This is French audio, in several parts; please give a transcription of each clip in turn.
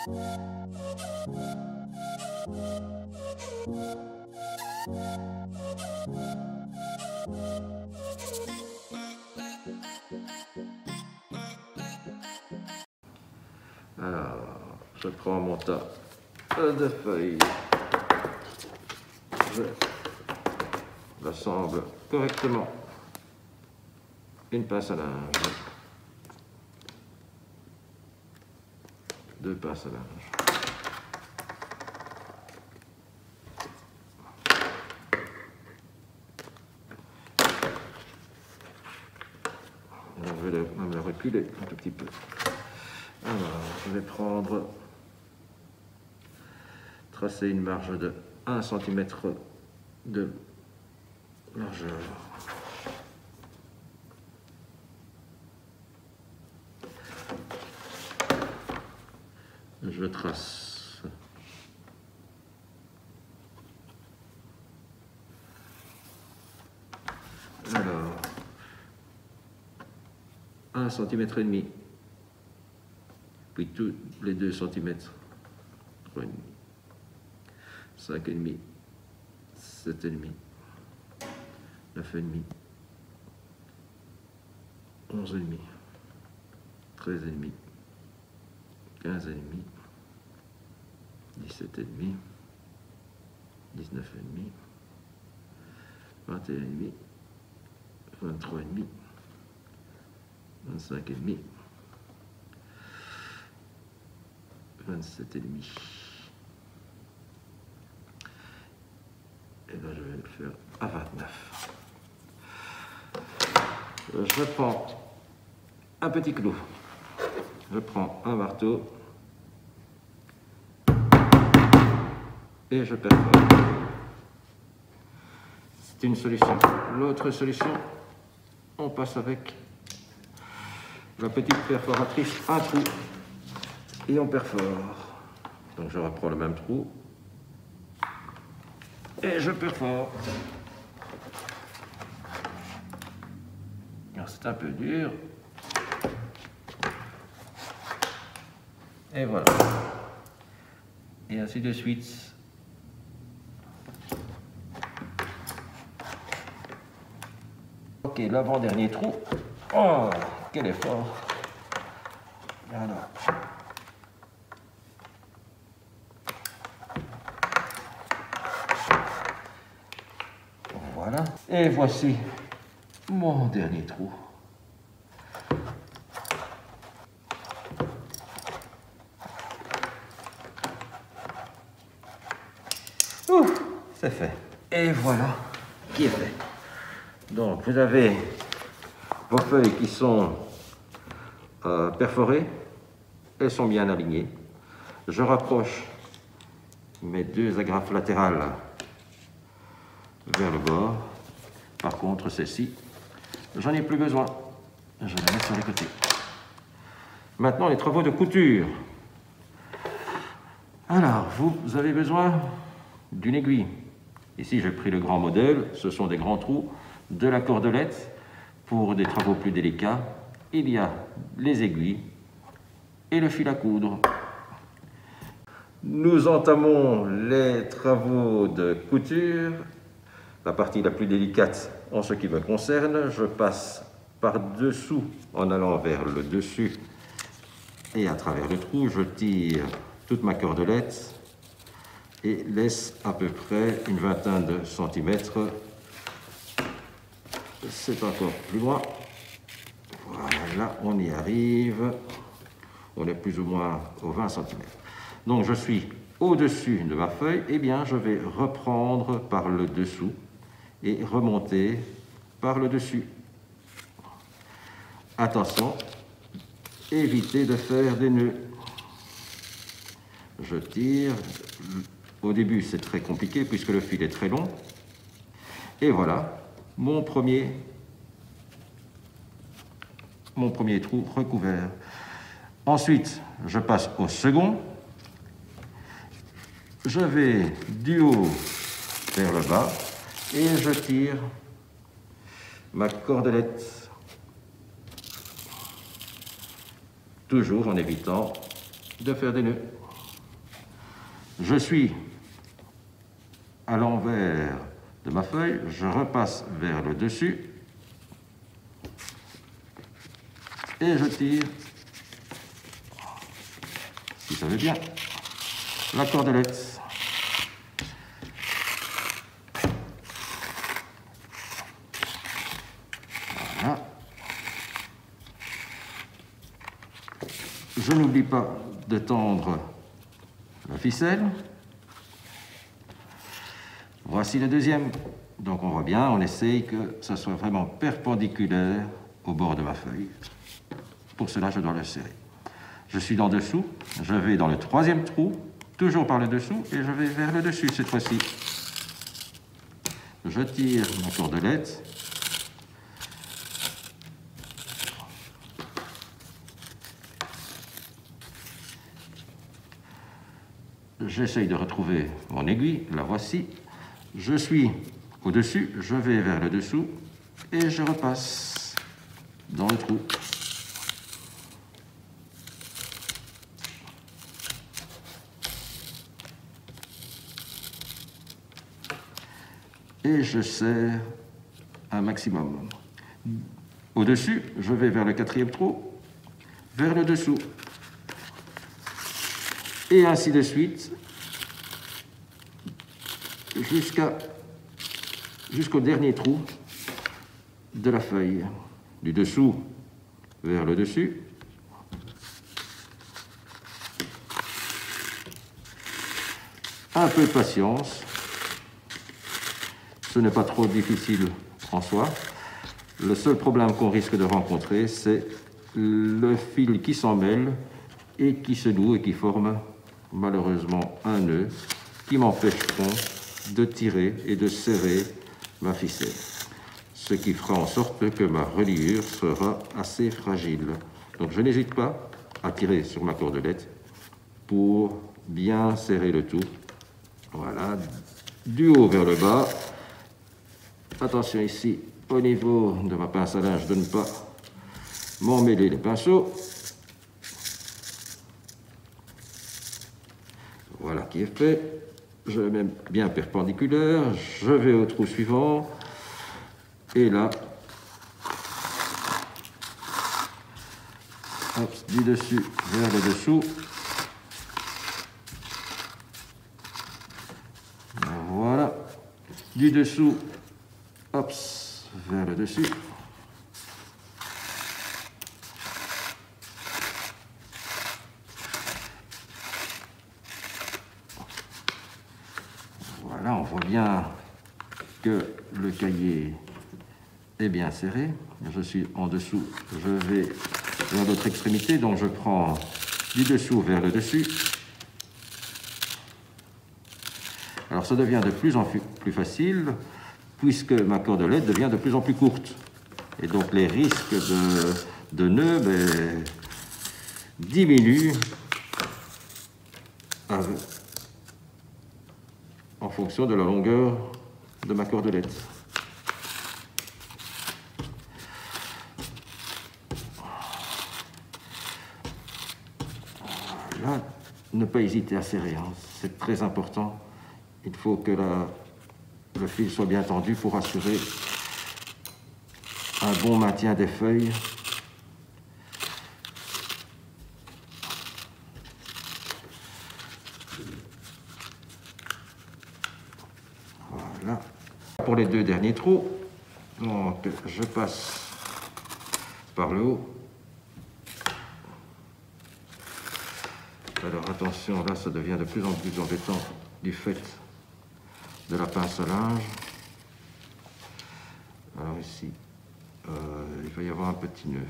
Alors, je prends mon tas de feuilles, je l'assemble correctement, une pince à linge, deux pinces à linge. Alors, je vais même le reculer un tout petit peu. Alors, je vais tracer une marge de 1 cm de largeur. Je trace. Alors, 1,5 cm. Puis tous les 2 cm. 3,5. 5,5. 7,5. 9,5. 11,5. 13,5. 15,5. 17,5. 19,5. 21,5. 23,5. 25,5. 27,5. Et là, je vais le faire à 29. Je prends un petit clou. Je prends un marteau et je perfore. C'est une solution. L'autre solution, on passe avec la petite perforatrice, un trou, et on perfore. Donc je reprends le même trou et je perfore. Alors c'est un peu dur. Et voilà. Et ainsi de suite. Ok, l'avant-dernier trou. Oh, quel effort. Voilà. Voilà. Et voici mon dernier trou. Ouf, c'est fait. Et voilà qui est fait. Donc vous avez vos feuilles qui sont perforées. Elles sont bien alignées. Je rapproche mes deux agrafes latérales vers le bord. Par contre, celle-ci, j'en ai plus besoin. Je la mets sur les côtés. Maintenant, les travaux de couture. Alors, vous avez besoin d'une aiguille. Ici, j'ai pris le grand modèle. Ce sont des grands trous, de la cordelette. Pour des travaux plus délicats, il y a les aiguilles et le fil à coudre. Nous entamons les travaux de couture. La partie la plus délicate en ce qui me concerne, je passe par-dessous en allant vers le dessus et à travers le trou, je tire toute ma cordelette et laisse à peu près une vingtaine de centimètres. C'est encore plus loin. Voilà, on y arrive. On est plus ou moins aux 20 cm. Donc je suis au-dessus de ma feuille, et bien je vais reprendre par le dessous et remonter par le dessus. Attention, évitez de faire des nœuds. Je tire. Au début, c'est très compliqué puisque le fil est très long. Et voilà, mon premier trou recouvert. Ensuite, je passe au second. Je vais du haut vers le bas et je tire ma cordelette, toujours en évitant de faire des nœuds. Je suis à l'envers de ma feuille, je repasse vers le dessus et je tire, si ça veut bien, la cordelette. Voilà. Je n'oublie pas de tendre la ficelle. Voici le deuxième. Donc on voit bien, on essaye que ça soit vraiment perpendiculaire au bord de ma feuille. Pour cela, je dois le serrer. Je suis dans dessous, je vais dans le troisième trou, toujours par le dessous, et je vais vers le dessus cette fois-ci. Je tire ma cordelette. J'essaye de retrouver mon aiguille, la voici. Je suis au-dessus, je vais vers le dessous et je repasse dans le trou. Et je serre un maximum. Au-dessus, je vais vers le quatrième trou, vers le dessous. Et ainsi de suite, jusqu'au dernier trou de la feuille. Du dessous vers le dessus. Un peu de patience. Ce n'est pas trop difficile en soi. Le seul problème qu'on risque de rencontrer, c'est le fil qui s'en mêle et qui se noue et qui forme malheureusement un nœud qui m'empêcheront de tirer et de serrer ma ficelle. Ce qui fera en sorte que ma reliure sera assez fragile. Donc je n'hésite pas à tirer sur ma cordelette pour bien serrer le tout. Voilà, du haut vers le bas. Attention ici, au niveau de ma pince à linge, de ne pas m'emmêler les pinceaux. Voilà qui est fait. Je le mets bien perpendiculaire. Je vais au trou suivant. Et là, hop, du dessus vers le dessous. Voilà. Du dessous, hop, vers le dessus. Voilà, on voit bien que le cahier est bien serré. Je suis en dessous, je vais vers l'autre extrémité, donc je prends du dessous vers le dessus. Alors ça devient de plus en plus facile puisque ma cordelette devient de plus en plus courte. Et donc les risques de nœuds diminuent en fonction de la longueur de ma cordelette. Là, ne pas hésiter à serrer, hein. C'est très important. Il faut que le fil soit bien tendu pour assurer un bon maintien des feuilles. Voilà. Pour les deux derniers trous, donc je passe par le haut. Alors attention, là ça devient de plus en plus embêtant du fait de la pince à linge. Alors ici, il va y avoir un petit nœud.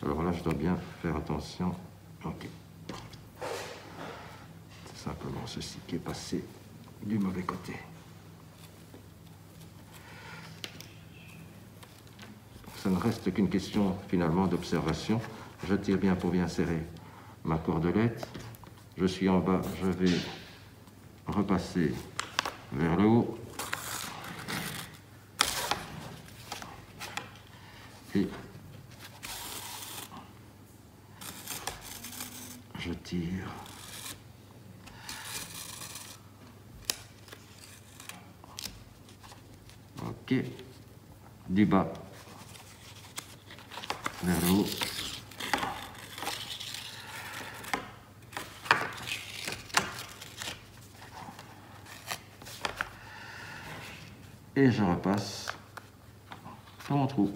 Alors là, je dois bien faire attention. Ok. C'est simplement ceci qui est passé du mauvais côté. Ça ne reste qu'une question finalement d'observation. Je tire bien pour bien serrer ma cordelette. Je suis en bas, je vais repasser vers le haut. Et je tire appliquer du bas vers le haut. Et je repasse sur mon trou.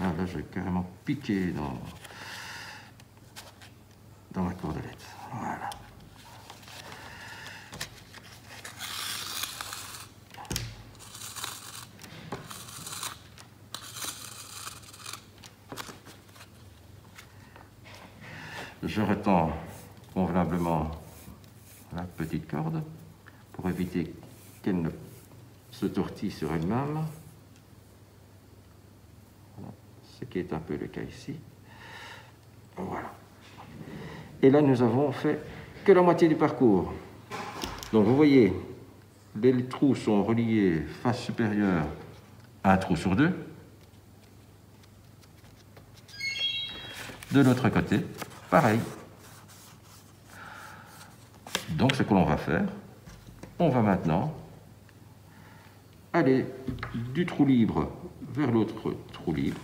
Ah là, je vais carrément piquer dans la cordelette. Voilà. Je retends convenablement la petite corde pour éviter qu'elle ne se tortille sur elle-même. Voilà. Ce qui est un peu le cas ici. Voilà. Et là, nous avons fait que la moitié du parcours. Donc, vous voyez, les trous sont reliés face supérieure à un trou sur deux. De l'autre côté, pareil. Donc, ce que l'on va faire, on va maintenant aller du trou libre vers l'autre trou libre.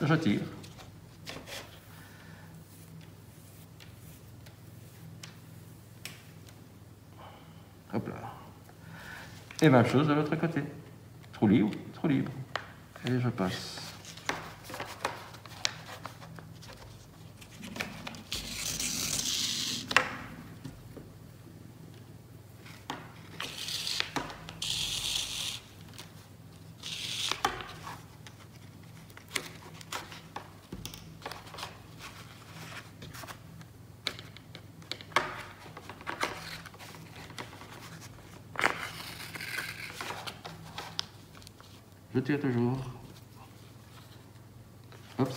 Je tire. Hop là. Et même chose de l'autre côté. Trou libre, trou libre. Et je passe. Je tire toujours. Hop.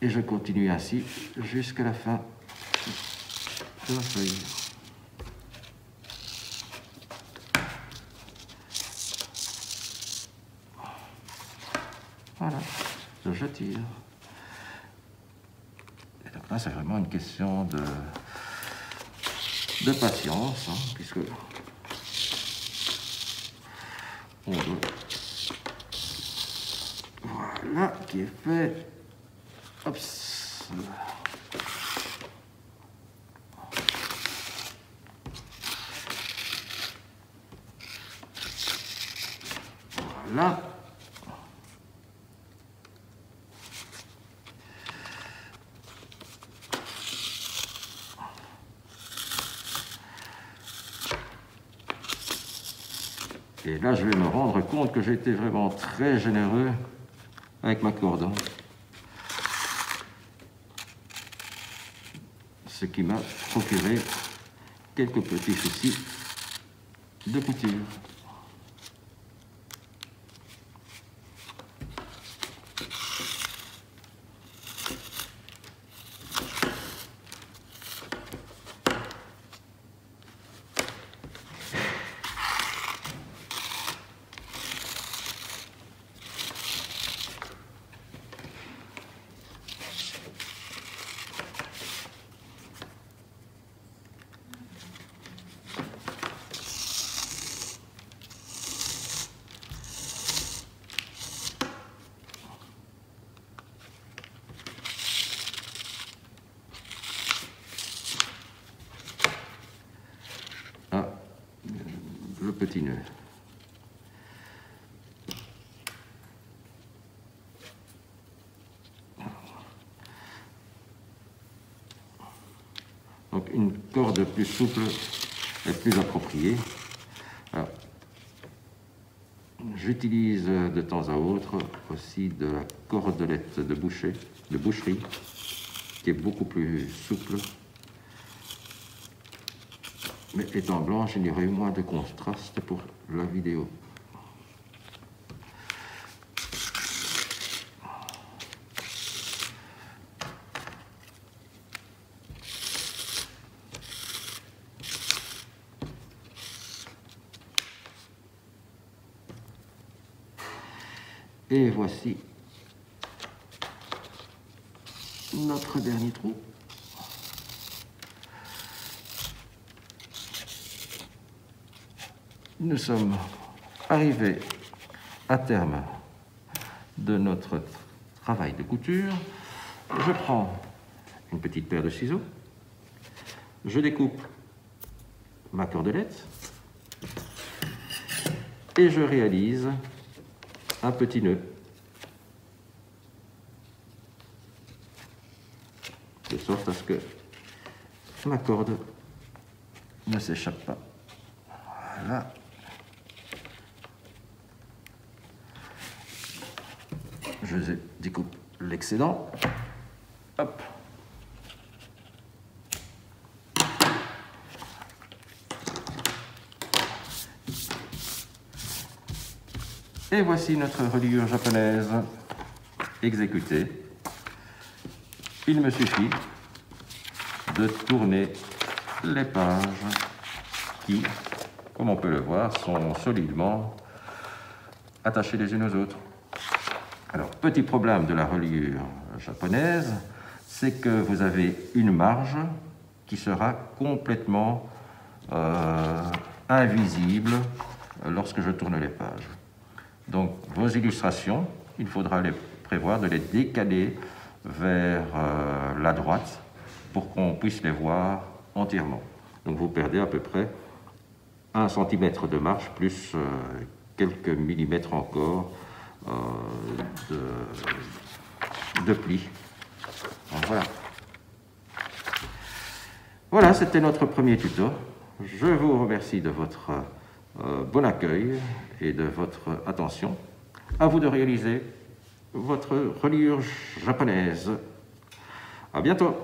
Et je continue ainsi jusqu'à la fin de la feuille. Voilà, je tire. Et donc là, c'est vraiment une question de patience, hein, puisque on doit... Voilà, qui est fait. Hop. Voilà. Et là, je vais me rendre compte que j'ai été vraiment très généreux avec ma corde. Ce qui m'a procuré quelques petits soucis de couture. Le petit nœud. Donc une corde plus souple est plus appropriée. J'utilise de temps à autre aussi de la cordelette de boucherie, qui est beaucoup plus souple. Mais étant blanche, il y aurait eu moins de contraste pour la vidéo. Et voici notre dernier trou. Nous sommes arrivés à terme de notre travail de couture. Je prends une petite paire de ciseaux, je découpe ma cordelette et je réalise un petit nœud de sorte à ce que ma corde ne s'échappe pas. Voilà. Je découpe l'excédent. Hop. Et voici notre reliure japonaise exécutée. Il me suffit de tourner les pages qui, comme on peut le voir, sont solidement attachées les unes aux autres. Alors, petit problème de la reliure japonaise, c'est que vous avez une marge qui sera complètement invisible lorsque je tourne les pages. Donc, vos illustrations, il faudra les prévoir de les décaler vers la droite pour qu'on puisse les voir entièrement. Donc, vous perdez à peu près 1 cm de marge plus quelques millimètres encore de pli. Donc, voilà. Voilà, c'était notre premier tuto. Je vous remercie de votre bon accueil et de votre attention. À vous de réaliser votre reliure japonaise. À bientôt.